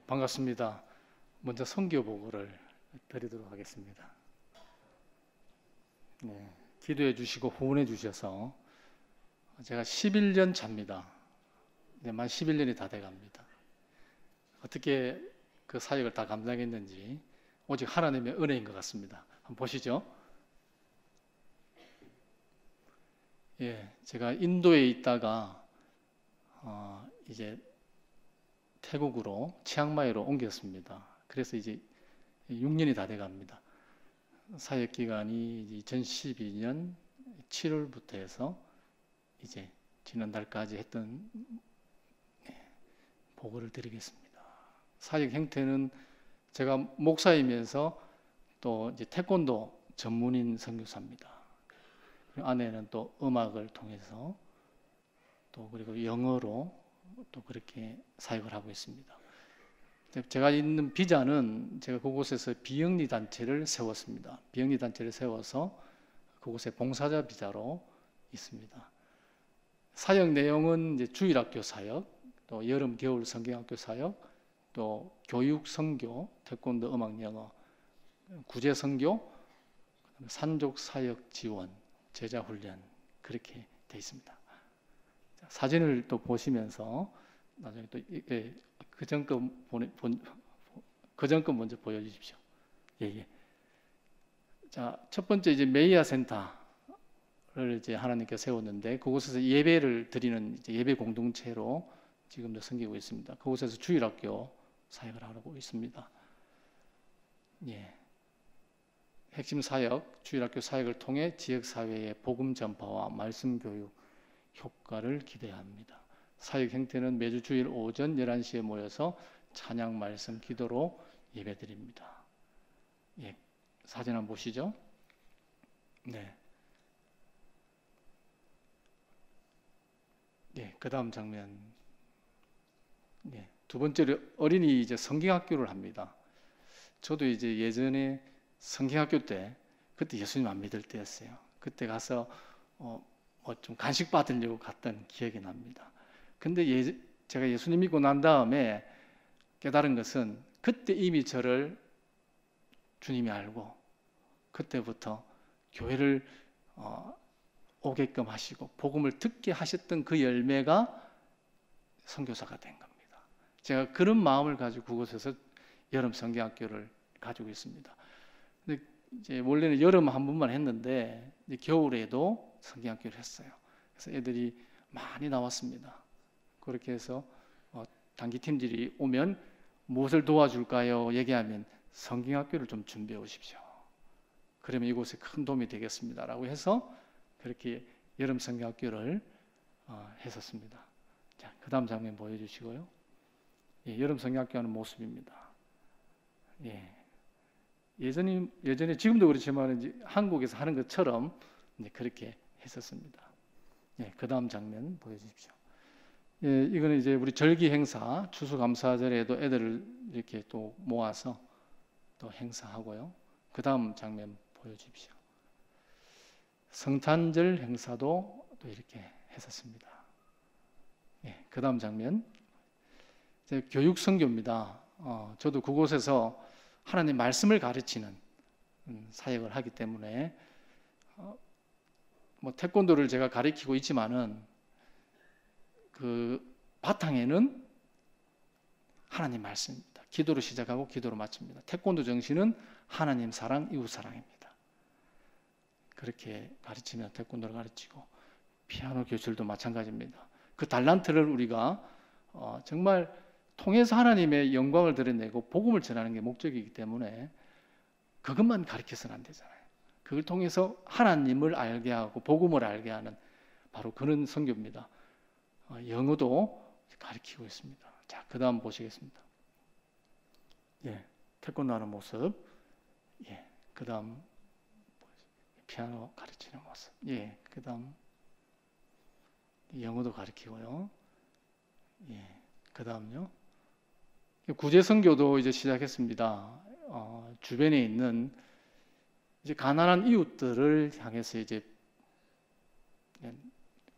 반갑습니다. 먼저 선교 보고를 드리도록 하겠습니다. 기도해 주시고 후원해 주셔서 제가 11년 차입니다. 이제 만 11년이 다 돼 갑니다. 어떻게 그 사역을 다 감당했는지 오직 하나님의 은혜인 것 같습니다. 한번 보시죠. 제가 인도에 있다가 이제 태국으로 치앙마이로 옮겼습니다. 그래서 이제 6년이 다 돼 갑니다. 사역 기간이 2012년 7월부터 해서 이제 지난달까지 했던 보고를 드리겠습니다. 사역 형태는 제가 목사이면서 또 이제 태권도 전문인 선교사입니다. 그리고 안에는 또 음악을 통해서 또 그리고 영어로 또 그렇게 사역을 하고 있습니다. 제가 있는 비자는 제가 그곳에서 비영리 단체를 세웠습니다. 비영리 단체를 세워서 그곳에 봉사자 비자로 있습니다. 사역 내용은 이제 주일학교 사역, 또 여름 겨울 성경학교 사역, 또 교육 선교, 태권도 음악 영어, 구제 선교, 산족 사역 지원, 제자 훈련 그렇게 돼 있습니다. 사진을 또 보시면서 나중에 또 그전 거 먼저 보여주십시오. 자, 첫 번째 이제 메이아 센터를 이제 하나님께서 세웠는데 그곳에서 예배를 드리는 이제 예배 공동체로 지금도 섬기고 있습니다. 그곳에서 주일학교 사역을 하고 있습니다. 핵심 사역, 주일학교 사역을 통해 지역 사회의 복음 전파와 말씀 교육 효과를 기대합니다. 사역 형태는 매주 주일 오전 11시에 모여서 찬양 말씀 기도로 예배드립니다. 사진 한번 보시죠. 그 다음 장면. 두 번째로 어린이 이제 성경학교를 합니다. 저도 이제 예전에 성경학교 때 그때 예수님 안 믿을 때였어요. 그때 가서 좀 간식 받으려고 갔던 기억이 납니다. 근데 제가 예수님 믿고 난 다음에 깨달은 것은 그때 이미 저를 주님이 알고 그때부터 교회를 오게끔 하시고 복음을 듣게 하셨던 그 열매가 선교사가 된 겁니다. 제가 그런 마음을 가지고 그곳에서 여름 성경학교를 가지고 있습니다. 근데 이제 원래는 여름 한 번만 했는데 이제 겨울에도 성경학교를 했어요. 그래서 애들이 많이 나왔습니다. 그렇게 해서 단기팀들이 오면 무엇을 도와줄까요? 얘기하면 성경학교를 좀 준비해 오십시오. 그러면 이곳에 큰 도움이 되겠습니다라고 해서 그렇게 여름 성경학교를 했었습니다. 자, 그 다음 장면 보여주시고요. 여름 성경학교 하는 모습입니다. 예전에 지금도 그렇지만 이제 한국에서 하는 것처럼 이제 그렇게 했었습니다. 그 다음 장면 보여주십시오. 이거는 이제 우리 절기 행사 추수감사절에도 애들을 이렇게 또 모아서 또 행사하고요. 그 다음 장면 보여주십시오. 성탄절 행사도 또 이렇게 했었습니다. 그 다음 장면. 이제 교육 선교입니다. 저도 그곳에서 하나님 말씀을 가르치는 사역을 하기 때문에 태권도를 제가 가르치고 있지만은 그 바탕에는 하나님 말씀입니다. 기도로 시작하고 기도로 마칩니다. 태권도 정신은 하나님 사랑, 이웃 사랑입니다. 그렇게 가르치면 태권도를 가르치고 피아노 교실도 마찬가지입니다. 그 달란트를 우리가 정말 통해서 하나님의 영광을 드러내고 복음을 전하는 게 목적이기 때문에 그것만 가르쳐서는 안 되잖아요. 그걸 통해서 하나님을 알게 하고 복음을 알게 하는 바로 그런 선교입니다. 영어도 가르치고 있습니다. 자, 그 다음 보시겠습니다. 태권도 하는 모습. 그 다음 피아노 가르치는 모습. 그 다음 영어도 가르치고요. 그 다음요. 구제 선교도 이제 시작했습니다. 주변에 있는 이제 가난한 이웃들을 향해서 이제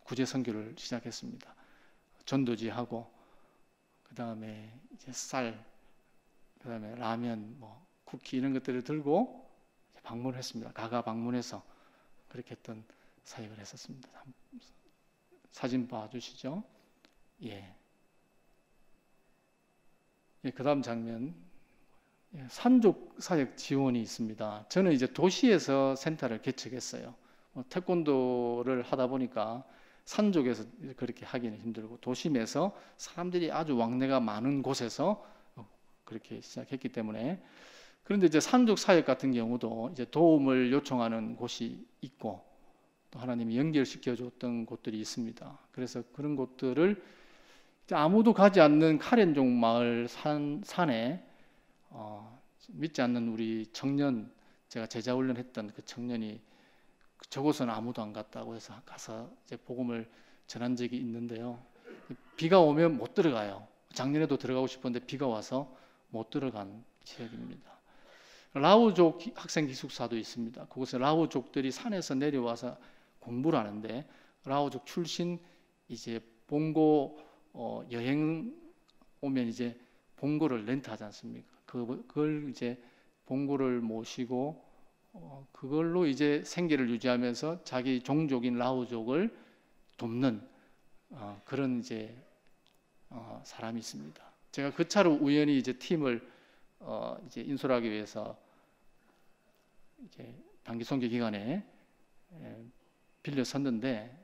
구제 선교를 시작했습니다. 전도지하고 그 다음에 이제 쌀 그다음에 라면, 뭐 쿠키 이런 것들을 들고 방문을 했습니다. 가가 방문해서 그렇게 했던 사역을 했었습니다. 사진 봐주시죠. 예. 예, 그다음 장면. 예, 산족 사역 지원이 있습니다. 저는 이제 도시에서 센터를 개척했어요. 태권도를 하다 보니까 산족에서 그렇게 하기는 힘들고 도심에서 사람들이 아주 왕래가 많은 곳에서 그렇게 시작했기 때문에, 그런데 이제 산족 사역 같은 경우도 이제 도움을 요청하는 곳이 있고 또 하나님이 연결시켜 줬던 곳들이 있습니다. 그래서 그런 곳들을 아무도 가지 않는 카렌족 마을 산에 믿지 않는 우리 청년, 제가 제자 훈련했던 그 청년이 저곳은 아무도 안 갔다고 해서 가서 이제 복음을 전한 적이 있는데요. 비가 오면 못 들어가요. 작년에도 들어가고 싶었는데 비가 와서 못 들어간 지역입니다. 라오족 학생 기숙사도 있습니다. 그곳에 라오족들이 산에서 내려와서 공부를 하는데, 라오족 출신 이제 봉고 여행 오면 이제 봉고를 렌트하지 않습니까? 그걸 이제 봉고를 모시고 그걸로 이제 생계를 유지하면서 자기 종족인 라오족을 돕는 그런 이제 사람이 있습니다. 제가 그 차로 우연히 이제 팀을 이제 인솔하기 위해서 이제 단기 선교 기간에 빌려 섰는데,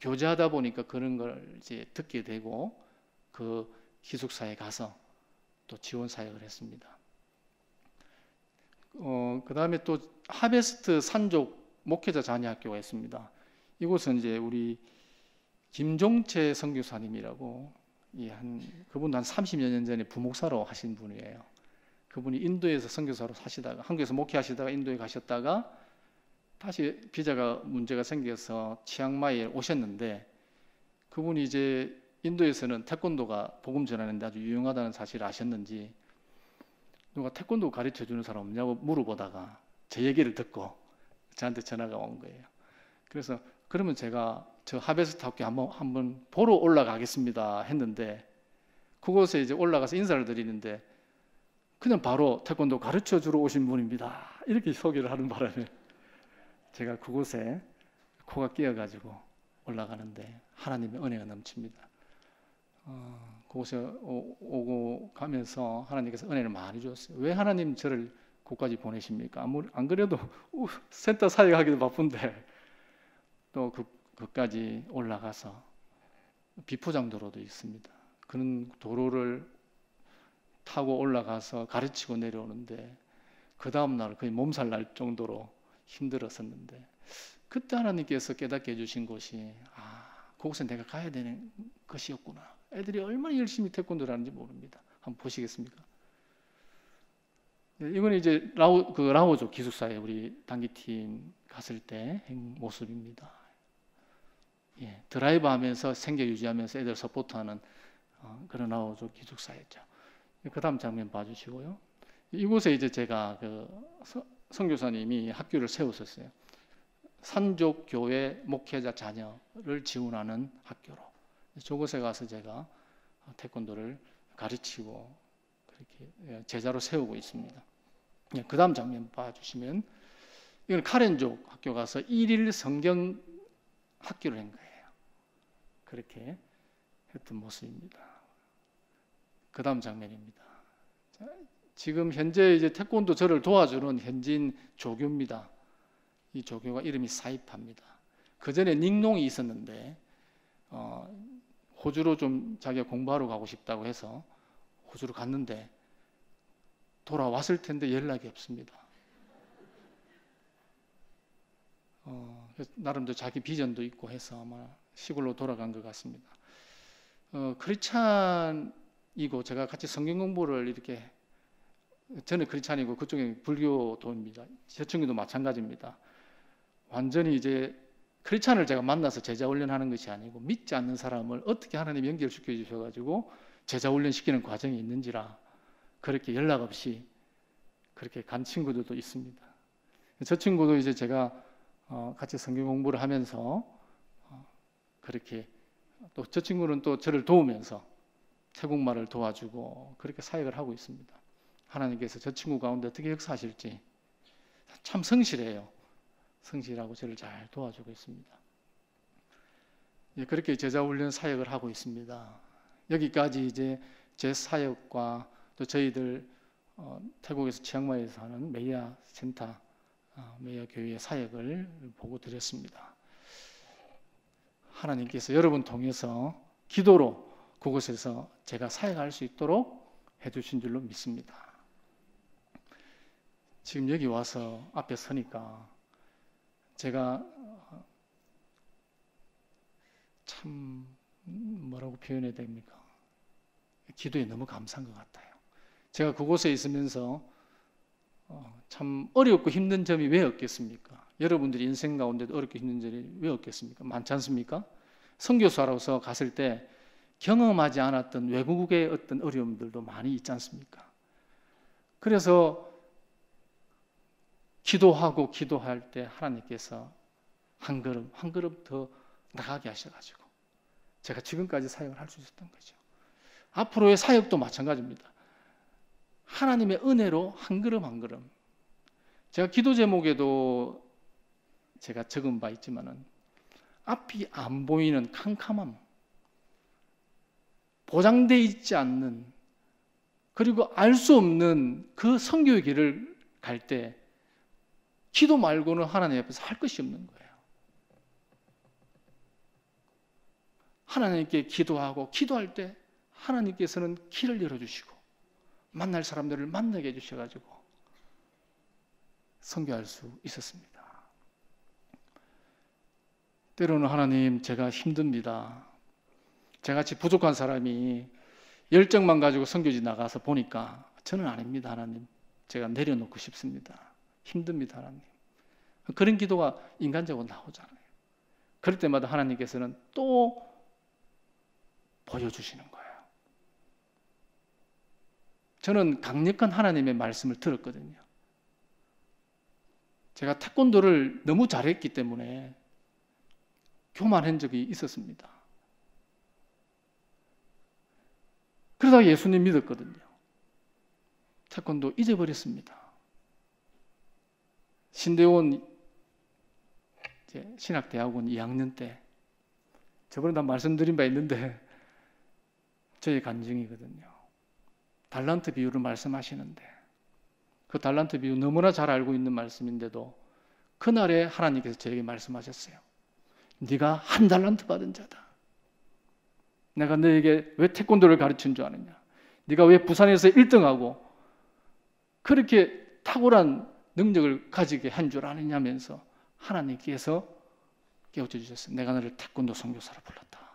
교제하다 보니까 그런 걸 이제 듣게 되고 그 기숙사에 가서 또 지원 사역을 했습니다. 그 다음에 또 하베스트 산족 목회자 자녀학교가 있습니다. 이곳은 이제 우리 김종채 선교사님이라고, 그분도 한 30여 년 전에 부목사로 하신 분이에요. 그분이 인도에서 선교사로 사시다가 한국에서 목회하시다가 인도에 가셨다가 다시 비자가 문제가 생겨서 치앙마이에 오셨는데, 그분이 이제 인도에서는 태권도가 복음 전하는데 아주 유용하다는 사실을 아셨는지 누가 태권도 가르쳐 주는 사람 없냐고 물어보다가 제 얘기를 듣고 저한테 전화가 온 거예요. 그래서 그러면 제가 저 하베스트 학교 한번 보러 올라가겠습니다 했는데, 그곳에 이제 올라가서 인사를 드리는데 그냥 바로 태권도 가르쳐 주러 오신 분입니다 이렇게 소개를 하는 바람에 제가 그곳에 코가 끼어가지고 올라가는데 하나님의 은혜가 넘칩니다. 그곳에 오고 가면서 하나님께서 은혜를 많이 주었어요. 왜 하나님 저를 곳까지 보내십니까? 안 그래도 센터 사역하기도 바쁜데 또 그까지 올라가서 비포장도로도 있습니다. 그런 도로를 타고 올라가서 가르치고 내려오는데 그 다음날 거의 몸살 날 정도로 힘들었었는데, 그때 하나님께서 깨닫게 해주신 곳이 그곳에 내가 가야 되는 것이었구나. 애들이 얼마나 열심히 태권도를 하는지 모릅니다. 한번 보시겠습니까? 이건 이제 라오족 기숙사에 우리 단기팀 갔을 때 모습입니다. 예, 드라이브 하면서 생계 유지하면서 애들 서포트하는 그런 라오족 기숙사였죠. 그 다음 장면 봐주시고요. 이곳에 이제 제가 선교사님이 학교를 세웠었어요. 산족 교회 목회자 자녀를 지원하는 학교로. 저곳에 가서 제가 태권도를 가르치고 그렇게 제자로 세우고 있습니다. 그 다음 장면 봐주시면 이건 카렌족 학교 가서 1일 성경 학교를 한 거예요. 그렇게 했던 모습입니다. 그 다음 장면입니다. 지금 현재 이제 태권도 저를 도와주는 현지인 조교입니다. 이 조교가 이름이 사이파입니다. 그 전에 닉농이 있었는데 호주로 좀 자기가 공부하러 가고 싶다고 해서 호주로 갔는데 돌아왔을 텐데 연락이 없습니다. 나름대로 자기 비전도 있고 해서 아마 시골로 돌아간 것 같습니다. 크리스찬이고 제가 같이 성경 공부를 이렇게, 저는 크리스찬이고 그쪽에 불교도입니다. 저 친구도 마찬가지입니다. 완전히 이제 크리스찬을 제가 만나서 제자 훈련하는 것이 아니고 믿지 않는 사람을 어떻게 하나님 연결시켜 주셔가지고 제자 훈련시키는 과정이 있는지라 그렇게 연락 없이 그렇게 간 친구들도 있습니다. 저 친구도 이제 제가 같이 성경 공부를 하면서 그렇게 또 저 친구는 또 저를 도우면서 태국말을 도와주고 그렇게 사역을 하고 있습니다. 하나님께서 저 친구 가운데 어떻게 역사하실지 참 성실해요. 성실하고 저를 잘 도와주고 있습니다. 예, 그렇게 제자훈련 사역을 하고 있습니다. 여기까지 이제 제 사역과 또 저희들 태국에서 치앙마이에서 하는 메이아 센터, 메이아 교회의 사역을 보고 드렸습니다. 하나님께서 여러분 통해서 기도로 그곳에서 제가 사역할 수 있도록 해주신 줄로 믿습니다. 지금 여기 와서 앞에 서니까 제가 참 뭐라고 표현해야 됩니까? 기도에 너무 감사한 것 같아요. 제가 그곳에 있으면서 참 어렵고 힘든 점이 왜 없겠습니까? 여러분들이 인생 가운데도 어렵고 힘든 점이 왜 없겠습니까? 많지 않습니까? 선교사로서 갔을 때 경험하지 않았던 외국의 어떤 어려움들도 많이 있지 않습니까? 그래서 기도하고 기도할 때 하나님께서 한 걸음 더 나가게 하셔가지고 제가 지금까지 사역을 할 수 있었던 거죠. 앞으로의 사역도 마찬가지입니다. 하나님의 은혜로 한 걸음 한 걸음. 제가 기도 제목에도 제가 적은 바 있지만은 앞이 안 보이는 캄캄함, 보장되어 있지 않는, 그리고 알 수 없는 그 선교의 길을 갈 때 기도 말고는 하나님 앞에서 할 것이 없는 거예요. 하나님께 기도하고 기도할 때 하나님께서는 길을 열어주시고 만날 사람들을 만나게 해주셔가지고 선교할 수 있었습니다. 때로는 하나님, 제가 힘듭니다. 저같이 부족한 사람이 열정만 가지고 선교지 나가서 보니까 저는 아닙니다. 하나님, 제가 내려놓고 싶습니다. 힘듭니다. 하나님. 그런 기도가 인간적으로 나오잖아요. 그럴 때마다 하나님께서는 또 보여주시는 거예요. 저는 강력한 하나님의 말씀을 들었거든요. 제가 태권도를 너무 잘했기 때문에 교만한 적이 있었습니다. 그러다가 예수님 믿었거든요. 태권도 잊어버렸습니다. 신대원 신학대학원 2학년 때, 저번에 다 말씀드린 바 있는데 저의 간증이거든요. 달란트 비유를 말씀하시는데 그 달란트 비유 너무나 잘 알고 있는 말씀인데도 그날에 하나님께서 저에게 말씀하셨어요. 네가 1달란트 받은 자다. 내가 너에게 왜 태권도를 가르친 줄 아느냐? 네가 왜 부산에서 1등하고 그렇게 탁월한 능력을 가지게 한 줄 아느냐면서 하나님께서 깨우쳐 주셨어요. 내가 너를 태권도 선교사로 불렀다.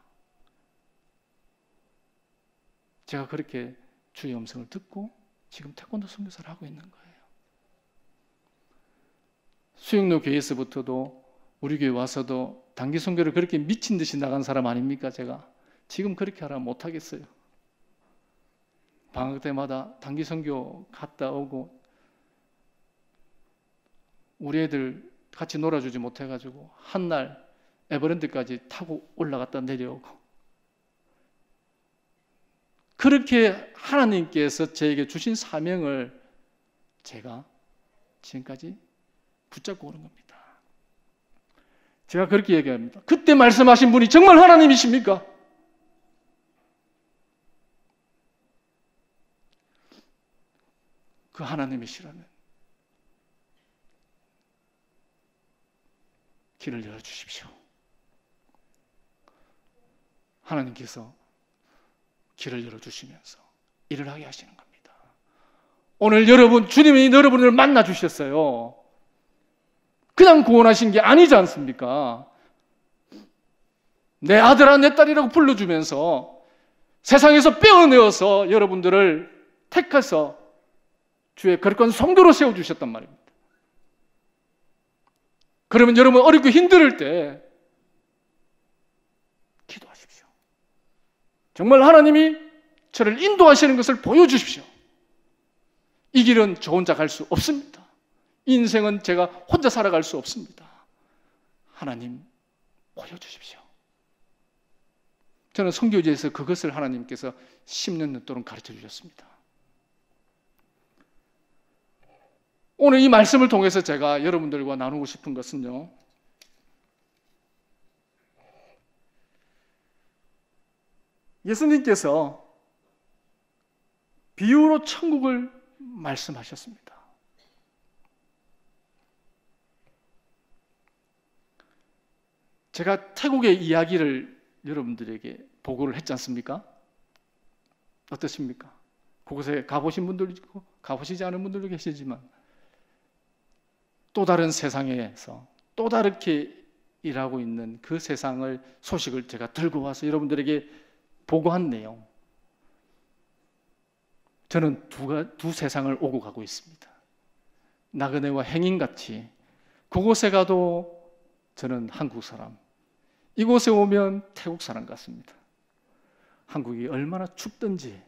제가 그렇게 주의 음성을 듣고 지금 태권도 선교사를 하고 있는 거예요. 수영로 교회에서부터도 우리 교회 와서도 단기 선교를 그렇게 미친 듯이 나간 사람 아닙니까? 제가 지금 그렇게 하라 못하겠어요. 방학 때마다 단기 선교 갔다 오고 우리 애들 같이 놀아주지 못해가지고 한날 에버랜드까지 타고 올라갔다 내려오고, 그렇게 하나님께서 저에게 주신 사명을 제가 지금까지 붙잡고 오는 겁니다. 제가 그렇게 얘기합니다. 그때 말씀하신 분이 정말 하나님이십니까? 그 하나님이시라면 길을 열어주십시오. 하나님께서 길을 열어주시면서 일을 하게 하시는 겁니다. 오늘 여러분, 주님이 여러분을 만나 주셨어요. 그냥 구원하신 게 아니지 않습니까? 내 아들아 내 딸이라고 불러주면서 세상에서 빼어내어서 여러분들을 택해서 주의 거룩한 성도로 세워주셨단 말입니다. 그러면 여러분 어렵고 힘들 때 기도하십시오. 정말 하나님이 저를 인도하시는 것을 보여주십시오. 이 길은 저 혼자 갈 수 없습니다. 인생은 제가 혼자 살아갈 수 없습니다. 하나님 보여주십시오. 저는 선교지에서 그것을 하나님께서 10년 넘도록 가르쳐 주셨습니다. 오늘 이 말씀을 통해서 제가 여러분들과 나누고 싶은 것은요, 예수님께서 비유로 천국을 말씀하셨습니다. 제가 태국의 이야기를 여러분들에게 보고를 했지 않습니까? 어떻습니까? 그곳에 가보신 분들도 있고 가보시지 않은 분들도 계시지만 또 다른 세상에서 또 다르게 일하고 있는 그 세상을 소식을 제가 들고 와서 여러분들에게 보고한 내용, 저는 두 세상을 오고 가고 있습니다. 나그네와 행인같이 그곳에 가도 저는 한국 사람, 이곳에 오면 태국 사람 같습니다. 한국이 얼마나 춥든지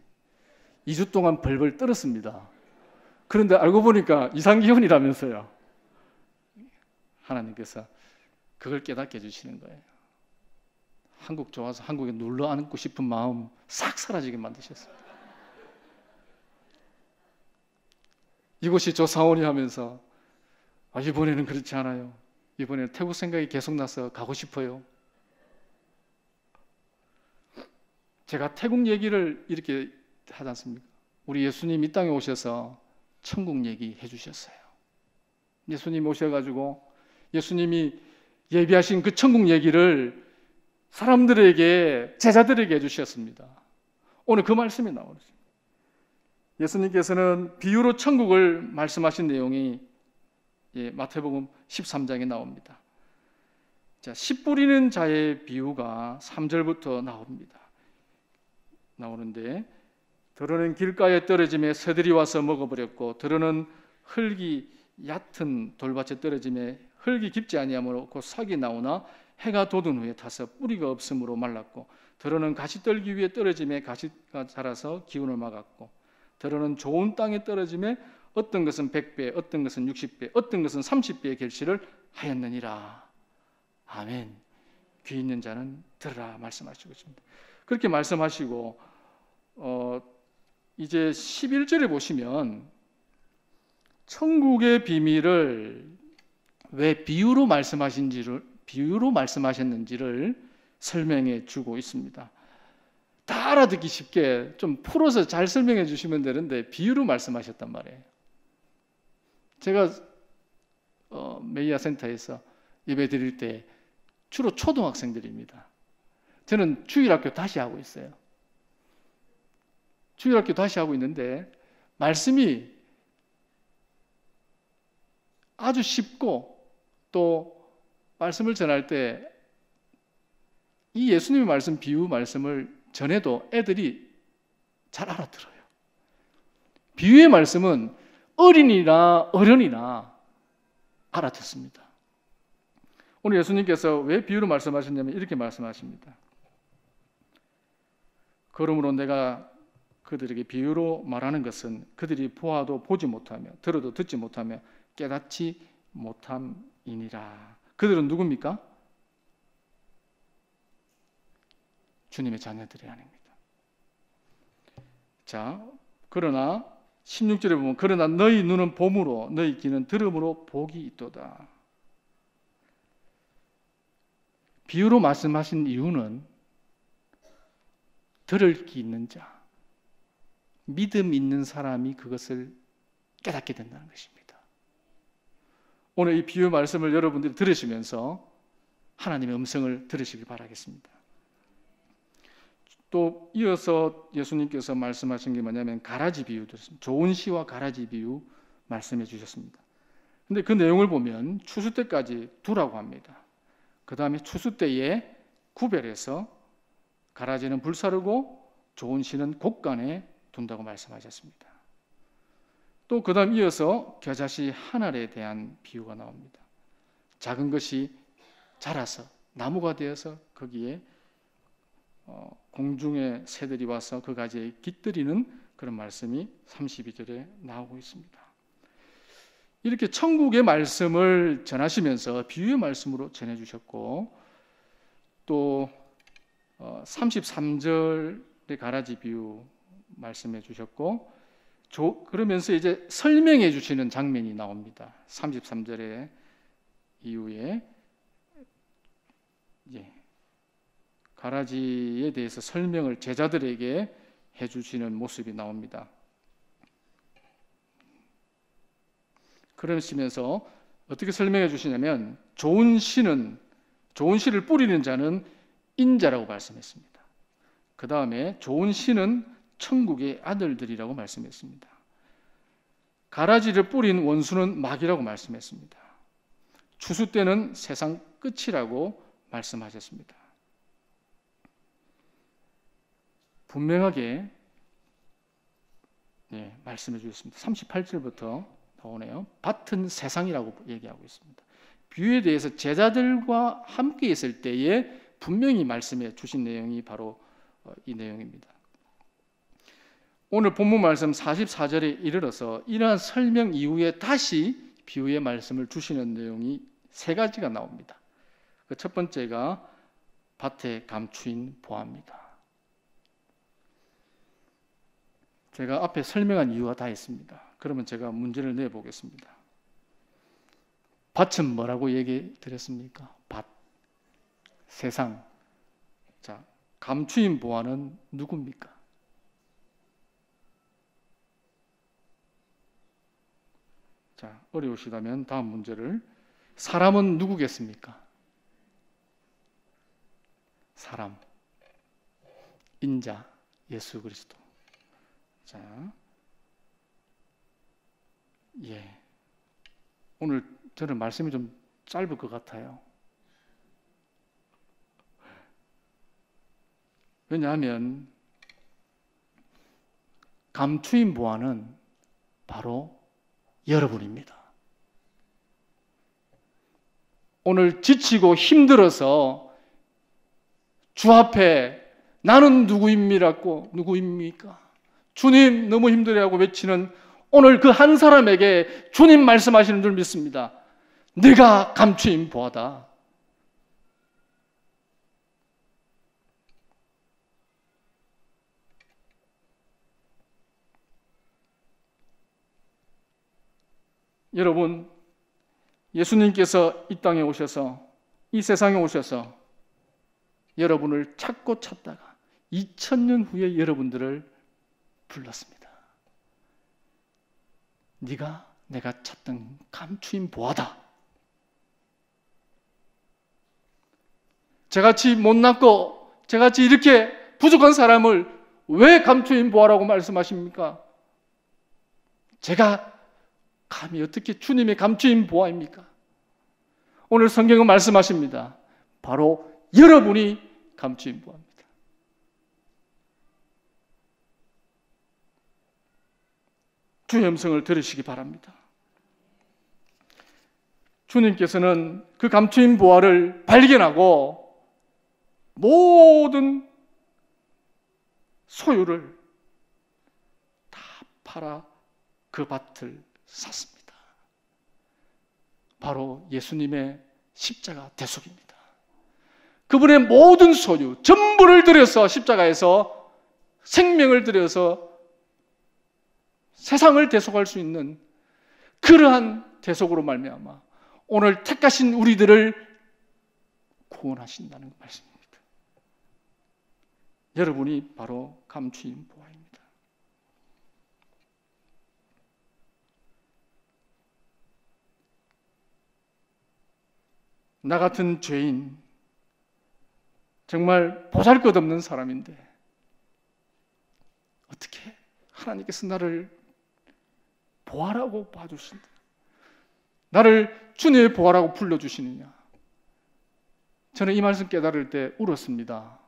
2주 동안 벌벌 떨었습니다. 그런데 알고 보니까 이상기온이라면서요. 하나님께서 그걸 깨닫게 해주시는 거예요. 한국 좋아서 한국에 눌러 앉고 싶은 마음 싹 사라지게 만드셨어요. 이곳이 조사원이 하면서 이번에는 그렇지 않아요. 이번에는 태국 생각이 계속 나서 가고 싶어요. 제가 태국 얘기를 이렇게 하지 않습니까? 우리 예수님 이 땅에 오셔서 천국 얘기 해주셨어요. 예수님 오셔가지고 예수님이 예비하신 그 천국 얘기를 사람들에게, 제자들에게 해주셨습니다. 오늘 그 말씀이 나오죠. 예수님께서는 비유로 천국을 말씀하신 내용이 마태복음 13장에 나옵니다. 자, 씨 뿌리는 자의 비유가 3절부터 나오는데, 들어는 길가에 떨어짐에 새들이 와서 먹어버렸고, 들어는 흙이 얕은 돌밭에 떨어짐에 흙이 깊지 아니하므로 곧 싹이 나오나 해가 돋은 후에 타서 뿌리가 없으므로 말랐고, 들어는 가시떨기 위에 떨어짐에 가시가 자라서 기운을 막았고, 들어는 좋은 땅에 떨어짐에 어떤 것은 100배, 어떤 것은 60배, 어떤 것은 30배의 결실을 하였느니라. 아멘. 귀 있는 자는 들으라 말씀하시고 있습니다. 그렇게 말씀하시고 이제 11절에 보시면 천국의 비밀을 왜 비유로 말씀하셨는지를 설명해 주고 있습니다. 다 알아듣기 쉽게 좀 풀어서 잘 설명해 주시면 되는데 비유로 말씀하셨단 말이에요. 제가 메이아 센터에서 예배 드릴 때 주로 초등학생들입니다. 저는 주일학교 다시 하고 있어요. 주일학교 다시 하고 있는데 말씀이 아주 쉽고 또 말씀을 전할 때 이 예수님의 말씀, 비유 말씀을 전해도 애들이 잘 알아들어요. 비유의 말씀은 어린이나 어른이나 알아듣습니다. 오늘 예수님께서 왜 비유로 말씀하셨냐면 이렇게 말씀하십니다. 그러므로 내가 그들에게 비유로 말하는 것은 그들이 보아도 보지 못하며 들어도 듣지 못하며 깨닫지 못함이니라. 그들은 누굽니까? 주님의 자녀들이 아닙니다. 자, 그러나 16절에 보면 그러나 너희 눈은 봄으로 너희 귀는 들음으로 복이 있도다. 비유로 말씀하신 이유는 들을 귀 있는 자, 믿음 있는 사람이 그것을 깨닫게 된다는 것입니다. 오늘 이 비유 말씀을 여러분들이 들으시면서 하나님의 음성을 들으시길 바라겠습니다. 또 이어서 예수님께서 말씀하신 게 뭐냐면 가라지 비유도 있습니다. 좋은 씨와 가라지 비유 말씀해 주셨습니다. 근데 그 내용을 보면 추수 때까지 두라고 합니다. 그 다음에 추수 때에 구별해서 가라지는 불사르고 좋은 씨는 곡간에 둔다고 말씀하셨습니다. 또 그 다음 이어서 겨자씨 한 알에 대한 비유가 나옵니다. 작은 것이 자라서 나무가 되어서 거기에 공중의 새들이 와서 그 가지에 깃들이는 그런 말씀이 32절에 나오고 있습니다. 이렇게 천국의 말씀을 전하시면서 비유의 말씀으로 전해주셨고, 또 33절의 가라지 비유 말씀해 주셨고, 그러면서 이제 설명해 주시는 장면이 나옵니다. 33절에 이후에 가라지에 대해서 설명을 제자들에게 해주시는 모습이 나옵니다. 그러시면서 어떻게 설명해 주시냐면 좋은 씨를 뿌리는 자는 인자라고 말씀했습니다. 그 다음에 좋은 씨는 천국의 아들들이라고 말씀했습니다. 가라지를 뿌린 원수는 마귀라고 말씀했습니다. 추수 때는 세상 끝이라고 말씀하셨습니다. 분명하게 말씀해 주셨습니다. 38절부터 나오네요. 밭은 세상이라고 얘기하고 있습니다. 비유에 대해서 제자들과 함께 있을 때에 분명히 말씀해 주신 내용이 바로 이 내용입니다. 오늘 본문 말씀 44절에 이르러서 이러한 설명 이후에 다시 비유의 말씀을 주시는 내용이 세 가지가 나옵니다. 그 첫 번째가 밭의 감추인 보화입니다. 제가 앞에 설명한 이유가 다 있습니다. 그러면 제가 문제를 내보겠습니다. 밭은 뭐라고 얘기 드렸습니까? 밭, 세상. 자, 감추인 보화는 누굽니까? 자, 어려우시다면 다음 문제를. 사람은 누구겠습니까? 사람, 인자, 예수 그리스도. 자, 오늘 저는 말씀이 좀 짧을 것 같아요. 왜냐하면 감추인 보화는 바로 여러분입니다. 오늘 지치고 힘들어서 주 앞에 나는 누구입니까? 주님 너무 힘들어하고 외치는 오늘 그 한 사람에게 주님 말씀하시는 줄 믿습니다. 내가 감추인 보화다. 여러분, 예수님께서 이 땅에 오셔서 이 세상에 오셔서 여러분을 찾고 찾다가 2000년 후에 여러분들을 불렀습니다. 네가 내가 찾던 감추인 보화다. 저같이 못났고 저같이 이렇게 부족한 사람을 왜 감추인 보화라고 말씀하십니까? 제가 감히 어떻게 주님의 감추인 보화입니까? 오늘 성경은 말씀하십니다. 바로 여러분이 감추인 보화입니다. 주의 음성을 들으시기 바랍니다. 주님께서는 그 감추인 보화를 발견하고 모든 소유를 다 팔아 그 밭을 샀습니다. 바로 예수님의 십자가 대속입니다. 그분의 모든 소유, 전부를 들여서 십자가에서 생명을 들여서 세상을 대속할 수 있는 그러한 대속으로 말미암아 오늘 택하신 우리들을 구원하신다는 말씀입니다. 여러분이 바로 감추인 보화입니다. 나 같은 죄인, 정말 보잘것없는 사람인데 어떻게 하나님께서 나를 보화라고 봐주신다, 나를 주님의 보화라고 불러주시느냐. 저는 이 말씀 깨달을 때 울었습니다.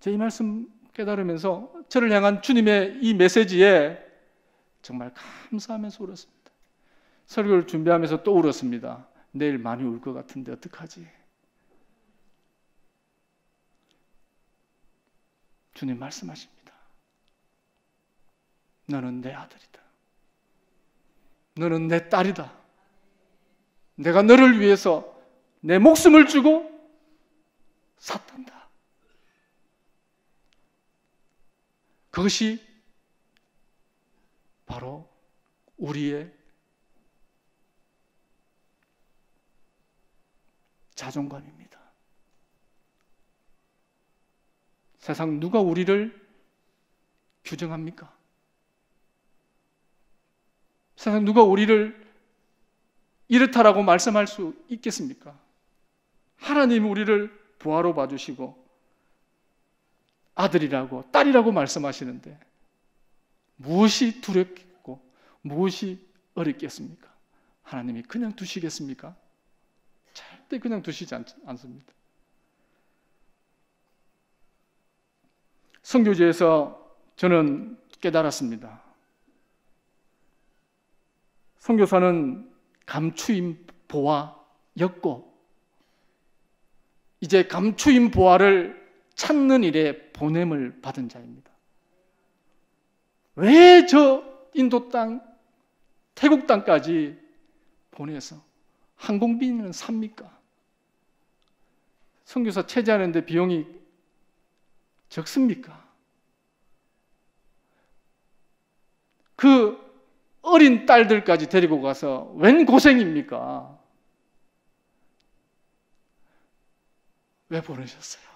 제 이 말씀 깨달으면서 저를 향한 주님의 이 메시지에 정말 감사하면서 울었습니다. 설교를 준비하면서 또 울었습니다. 내일 많이 울 것 같은데 어떡하지? 주님 말씀하십니다. 너는 내 아들이다. 너는 내 딸이다. 내가 너를 위해서 내 목숨을 주고 샀단다. 그것이 바로 우리의 자존감입니다. 세상 누가 우리를 규정합니까? 세상 누가 우리를 이렇다라고 말씀할 수 있겠습니까? 하나님이 우리를 부하로 봐주시고 아들이라고 딸이라고 말씀하시는데 무엇이 두렵겠고 무엇이 어렵겠습니까? 하나님이 그냥 두시겠습니까? 절대 그냥 두시지 않습니다. 선교지에서 저는 깨달았습니다. 선교사는 감추인 보화였고 이제 감추인 보화를 찾는 일에 보냄을 받은 자입니다. 왜 저 인도 땅, 태국 땅까지 보내서 항공비는 삽니까? 선교사 체제하는데 비용이 적습니까? 그 어린 딸들까지 데리고 가서 웬 고생입니까? 왜 보내셨어요?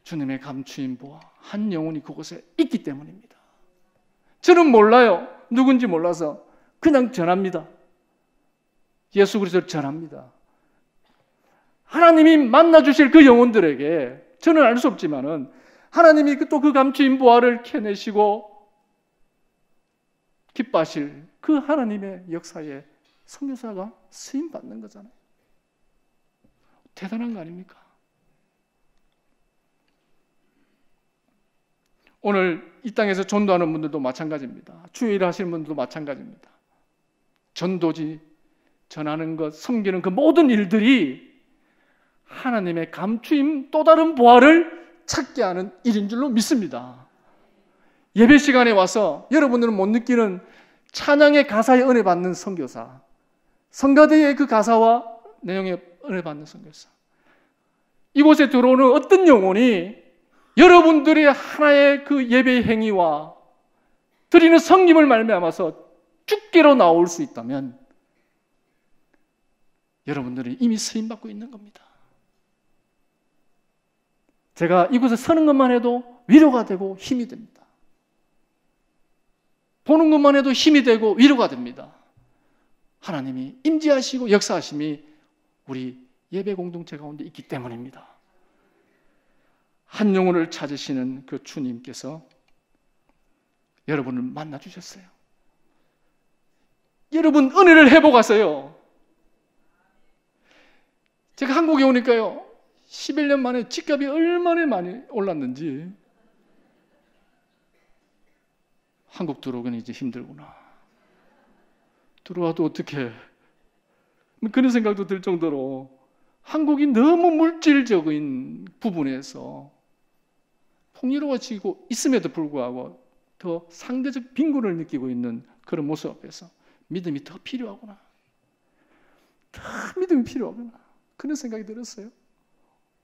주님의 감추인 보화 한 영혼이 그곳에 있기 때문입니다. 저는 몰라요. 누군지 몰라서 그냥 전합니다. 예수 그리스도를 전합니다. 하나님이 만나주실 그 영혼들에게 저는 알 수 없지만은 하나님이 또 그 감추인 보화를 캐내시고 기뻐하실 그 하나님의 역사에 선교사가 쓰임 받는 거잖아요. 대단한 거 아닙니까? 오늘 이 땅에서 전도하는 분들도 마찬가지입니다. 주일 하시는 분들도 마찬가지입니다. 전도지, 전하는 것, 섬기는 그 모든 일들이 하나님의 감추임 또 다른 보화를 찾게 하는 일인 줄로 믿습니다. 예배 시간에 와서 여러분들은 못 느끼는 찬양의 가사에 은혜 받는 선교사, 성가대의 그 가사와 내용에 은혜 받는 선교사, 이곳에 들어오는 어떤 영혼이 여러분들의 하나의 그 예배의 행위와 드리는 섬김을 말미암아서 죽게로 나올 수 있다면 여러분들은 이미 쓰임받고 있는 겁니다. 제가 이곳에 서는 것만 해도 위로가 되고 힘이 됩니다. 보는 것만 해도 힘이 되고 위로가 됩니다. 하나님이 임재하시고 역사하심이 우리 예배 공동체 가운데 있기 때문입니다. 한 영혼을 찾으시는 그 주님께서 여러분을 만나 주셨어요. 여러분 은혜를 회복하세요. 제가 한국에 오니까요 11년 만에 집값이 얼마나 많이 올랐는지 한국 들어오기는 이제 힘들구나. 들어와도 어떡해. 그런 생각도 들 정도로 한국이 너무 물질적인 부분에서 풍요로워지고 있음에도 불구하고 더 상대적 빈곤을 느끼고 있는 그런 모습 앞에서 믿음이 더 필요하구나. 더 믿음이 필요하구나. 그런 생각이 들었어요.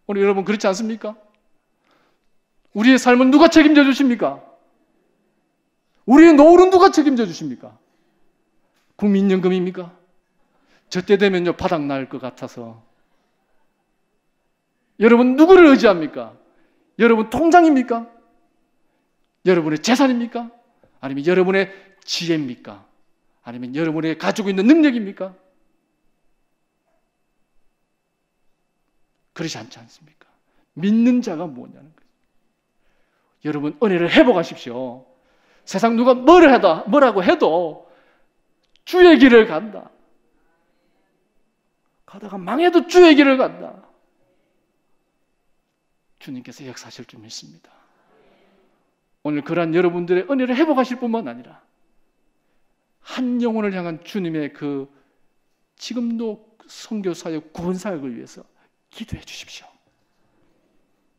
오늘 여러분 그렇지 않습니까? 우리의 삶은 누가 책임져 주십니까? 우리의 노후는 누가 책임져 주십니까? 국민연금입니까? 저 때 되면요 바닥 날 것 같아서. 여러분 누구를 의지합니까? 여러분 통장입니까? 여러분의 재산입니까? 아니면 여러분의 지혜입니까? 아니면 여러분의 가지고 있는 능력입니까? 그렇지 않지 않습니까? 믿는 자가 뭐냐는 거예요. 여러분 은혜를 회복하십시오. 세상 누가 뭐라고 해도 주의 길을 간다. 가다가 망해도 주의 길을 간다. 주님께서 역사하실 줄 믿습니다. 오늘 그러한 여러분들의 은혜를 회복하실 뿐만 아니라 한 영혼을 향한 주님의 그 지금도 선교사역, 구원사역을 위해서 기도해 주십시오.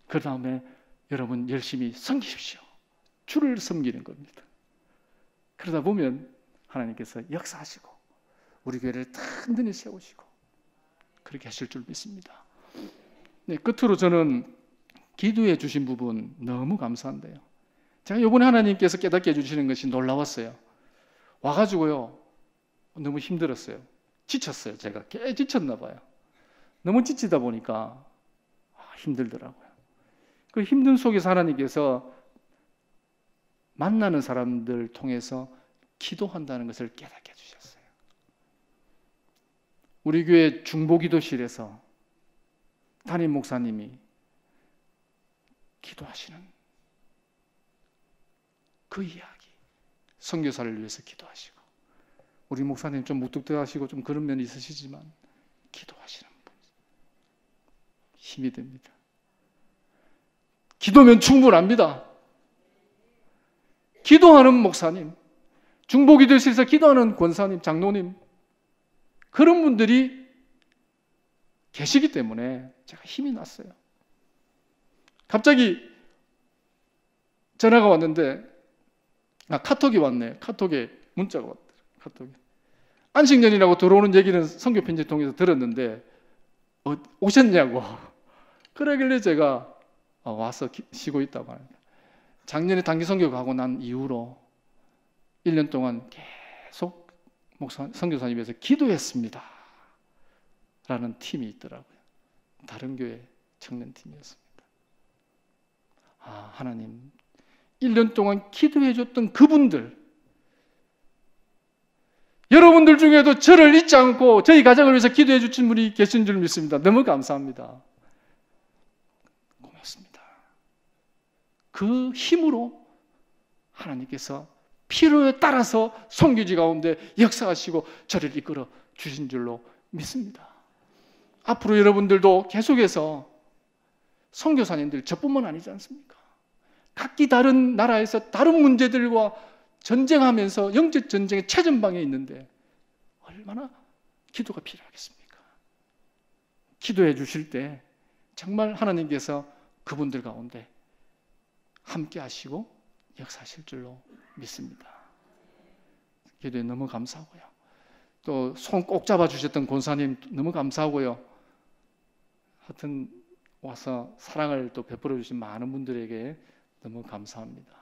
그 다음에 여러분 열심히 섬기십시오. 주를 섬기는 겁니다. 그러다 보면 하나님께서 역사하시고 우리 교회를 든든히 세우시고 그렇게 하실 줄 믿습니다. 네, 끝으로 저는 기도해 주신 부분 너무 감사한데요. 제가 이번에 하나님께서 깨닫게 해주시는 것이 놀라웠어요. 와가지고요, 너무 힘들었어요. 지쳤어요. 제가 꽤 지쳤나 봐요. 너무 지치다 보니까 힘들더라고요. 그 힘든 속에서 하나님께서 만나는 사람들 통해서 기도한다는 것을 깨닫게 해주셨어요. 우리 교회 중보기도실에서 담임 목사님이 기도하시는 그 이야기, 선교사를 위해서 기도하시고, 우리 목사님 좀 무뚝뚝하시고 좀 그런 면이 있으시지만 기도하시는 분, 힘이 됩니다. 기도면 충분합니다. 기도하는 목사님, 중보기도실에서 기도하는 권사님, 장로님, 그런 분들이 계시기 때문에 제가 힘이 났어요. 갑자기 전화가 왔는데, 카톡이 왔네. 카톡에 문자가 왔더라고요. 카톡에. 안식년이라고 들어오는 얘기는 선교편지 통해서 들었는데 오셨냐고. 그러길래 제가 와서 쉬고 있다고 합니다. 작년에 단기 선교 가고 난 이후로 1년 동안 계속 선교사님에서 기도했습니다 라는 팀이 있더라고요. 다른 교회 청년팀이었습니다. 하나님, 1년 동안 기도해 줬던 그분들, 여러분들 중에도 저를 잊지 않고 저희 가정을 위해서 기도해 주신 분이 계신 줄 믿습니다. 너무 감사합니다. 고맙습니다. 그 힘으로 하나님께서 필요에 따라서 선교지 가운데 역사하시고 저를 이끌어 주신 줄로 믿습니다. 앞으로 여러분들도 계속해서 선교사님들, 저뿐만 아니지 않습니까? 각기 다른 나라에서 다른 문제들과 전쟁하면서 영적 전쟁의 최전방에 있는데 얼마나 기도가 필요하겠습니까? 기도해 주실 때 정말 하나님께서 그분들 가운데 함께 하시고 역사하실 줄로 믿습니다. 기도에 너무 감사하고요. 또 손 꼭 잡아주셨던 권사님 너무 감사하고요. 하여튼 와서 사랑을 또 베풀어 주신 많은 분들에게 너무 감사합니다.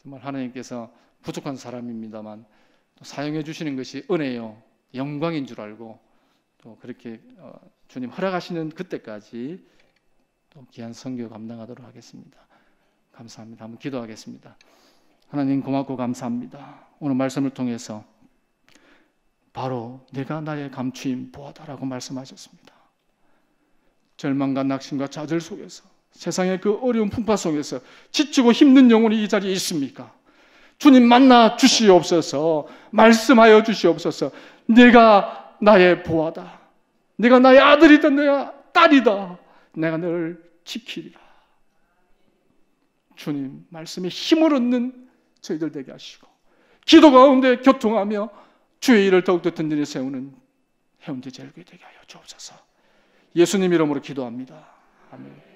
정말 하나님께서 부족한 사람입니다만 또 사용해 주시는 것이 은혜요, 영광인 줄 알고 또 그렇게 주님 허락하시는 그때까지 또 귀한 선교 감당하도록 하겠습니다. 감사합니다. 한번 기도하겠습니다. 하나님 고맙고 감사합니다. 오늘 말씀을 통해서 바로 내가 나의 감추인 보아다라고 말씀하셨습니다. 절망과 낙심과 좌절 속에서, 세상의 그 어려운 풍파 속에서 지치고 힘든 영혼이 이 자리에 있습니까? 주님 만나 주시옵소서. 말씀하여 주시옵소서. 내가 나의 보아다, 내가 나의 아들이다, 내가 딸이다, 내가 너를 지키리라. 주님 말씀에 힘을 얻는 저희들 되게 하시고, 기도 가운데 교통하며 주의 일을 더욱더 든든히 세우는 해운대 제일교회 되게 하여 주옵소서. 예수님 이름으로 기도합니다. 아멘.